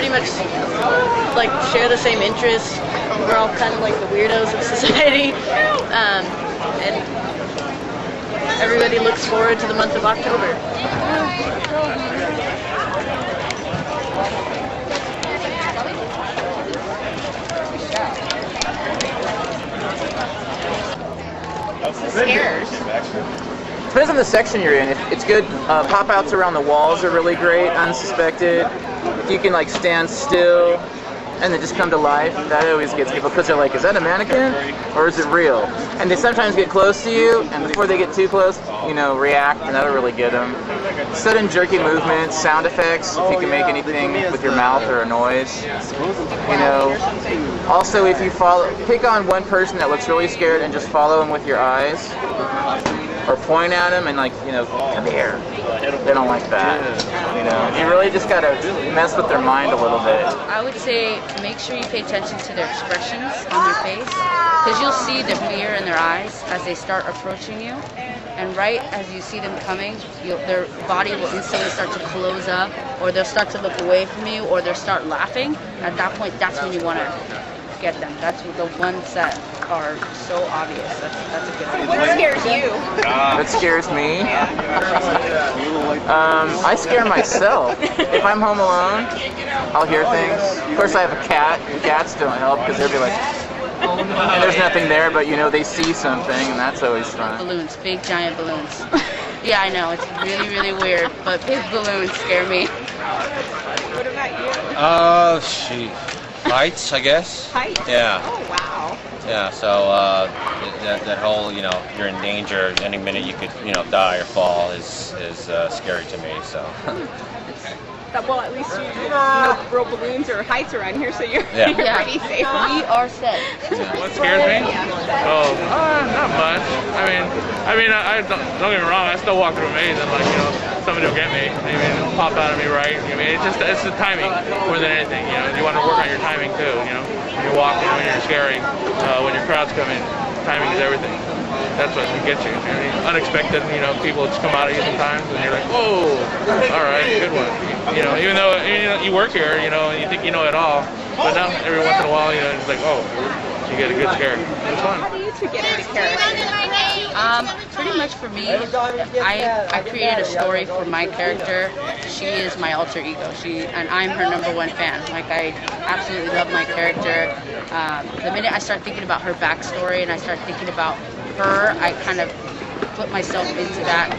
pretty much like share the same interests. We're all kind of like the weirdos of society, and everybody looks forward to the month of October. Scares. Depends on the section you're in. It's good. Pop-outs around the walls are really great, unsuspected. If you can like stand still and then just come to life, that always gets people because they're like, is that a mannequin or is it real? And they sometimes get close to you, and before they get too close, you know, react, and that'll really get them. Sudden jerky movements, sound effects, if you can make anything with your mouth or a noise. You know, also if you pick on one person that looks really scared and just follow them with your eyes, or point at them and like, you know, come here. They don't like that. You know, you really just gotta mess with their mind a little bit. I would say make sure you pay attention to their expressions on your face, because you'll see the fear in their eyes as they start approaching you. And right as you see them coming, their body will instantly start to close up, or they'll start to look away from you, or they'll start laughing. At that point, that's when you want to get them. That's the ones that are so obvious. That's a good one. What scares you? What scares me? I scare myself. If I'm home alone, I'll hear things. Of course, I have a cat. Cats don't help because they'll be like, and there's nothing there, but you know they see something, and that's always fun. Balloons, big giant balloons. Yeah, I know, it's really, really weird, but big balloons scare me. What about you? Shoot. Heights, I guess. Heights? Yeah. Oh, wow. Yeah, so that whole, you know, you're in danger, any minute you could, you know, die or fall is scary to me, so. Well, at least you know throw balloons or heights around here, so you're pretty safe. We are safe. What scares me? Oh, not much. I mean, I don't get me wrong. I still walk through a maze, and like, you know, somebody will get me. I mean, it'll pop out of me, right? I mean, it's the timing more than anything. You know, you want to work on your timing too. You know, when you're walking, when you're scaring, when your crowd's coming, timing is everything. That's what can get you. I mean, unexpected, you know, people just come out at you sometimes, and you're like, whoa, all right, good one. You know, even though you work here, you know, you think you know it all, but now every once in a while, you know, it's like, oh, you get a good scare. It's fun. How do you two get into character? Pretty much for me, I created a story for my character. She is my alter ego. And I'm her #1 fan. Like, I absolutely love my character. The minute I start thinking about her backstory and I start thinking about her, I kind of put myself into that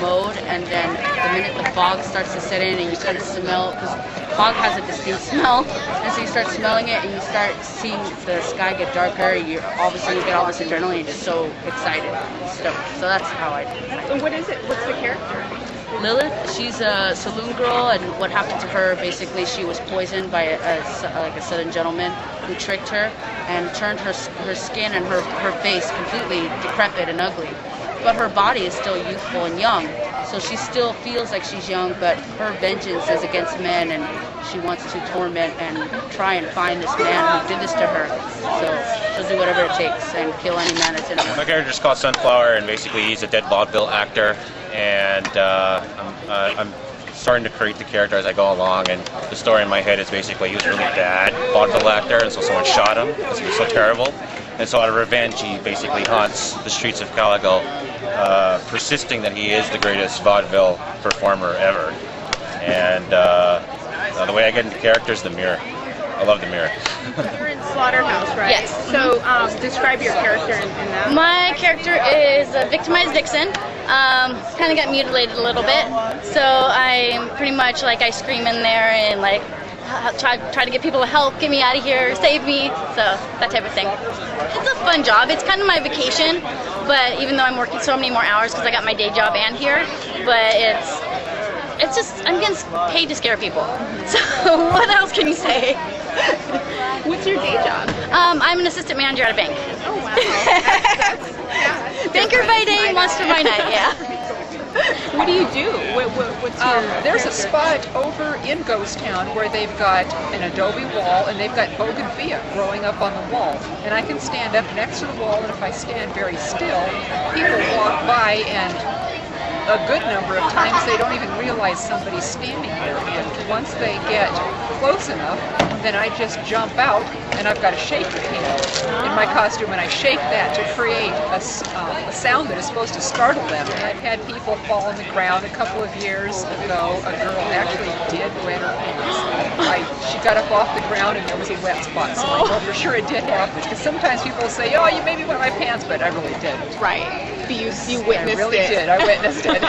mode, and then the minute the fog starts to set in and you start to smell, because fog has a distinct smell, and so you start smelling it and you start seeing the sky get darker, all of a sudden you get all this adrenaline, you're just so excited and stoked. So that's how I do it. So what is it? What's the character? Lilith, she's a saloon girl, and what happened to her, basically she was poisoned by a southern gentleman who tricked her and turned her skin and her face completely decrepit and ugly. But her body is still youthful and young, so she still feels like she's young, but her vengeance is against men, and she wants to torment and try and find this man who did this to her. So she'll do whatever it takes and kill any man that's in her. My character's called Sunflower, and basically he's a dead vaudeville actor, and I'm starting to create the character as I go along, and the story in my head is basically he was a really bad vaudeville actor, and so someone shot him because he was so terrible. And so out of revenge, he basically haunts the streets of Caligo, persisting that he is the greatest vaudeville performer ever. And the way I get into character is the mirror. I love the mirror. You're in Slaughterhouse, right? Yes. So describe your character in that. My character is a victimized vixen. Kind of got mutilated a little bit. So I'm pretty much like, I scream in there and like try to get people to help, get me out of here, save me, so that type of thing. It's a fun job. It's kind of my vacation, but even though I'm working so many more hours because I got my day job and here, but it's just, I'm getting paid to scare people. So what else can you say? What's your day job? I'm an assistant manager at a bank. Oh, wow. Banker by day, monster by night, yeah. What do you do? What's your There's a spot over in Ghost Town where they've got an adobe wall and they've got bougainvillea growing up on the wall. And I can stand up next to the wall, and if I stand very still, people walk by and a good number of times they don't even realize somebody's standing there. And once they get close enough, then I just jump out and I've got a shaker hand in my costume, and I shake that to create a sound that is supposed to startle them. And I've had people fall on the ground. A couple of years ago, a girl actually did wet her pants. She got up off the ground and there was a wet spot, so I know for sure it did happen. Because sometimes people say, oh, you made me wet my pants, but I really did. Right. You witnessed I really it. did. I witnessed it.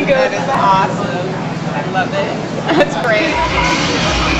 That is awesome. I love it. That's great.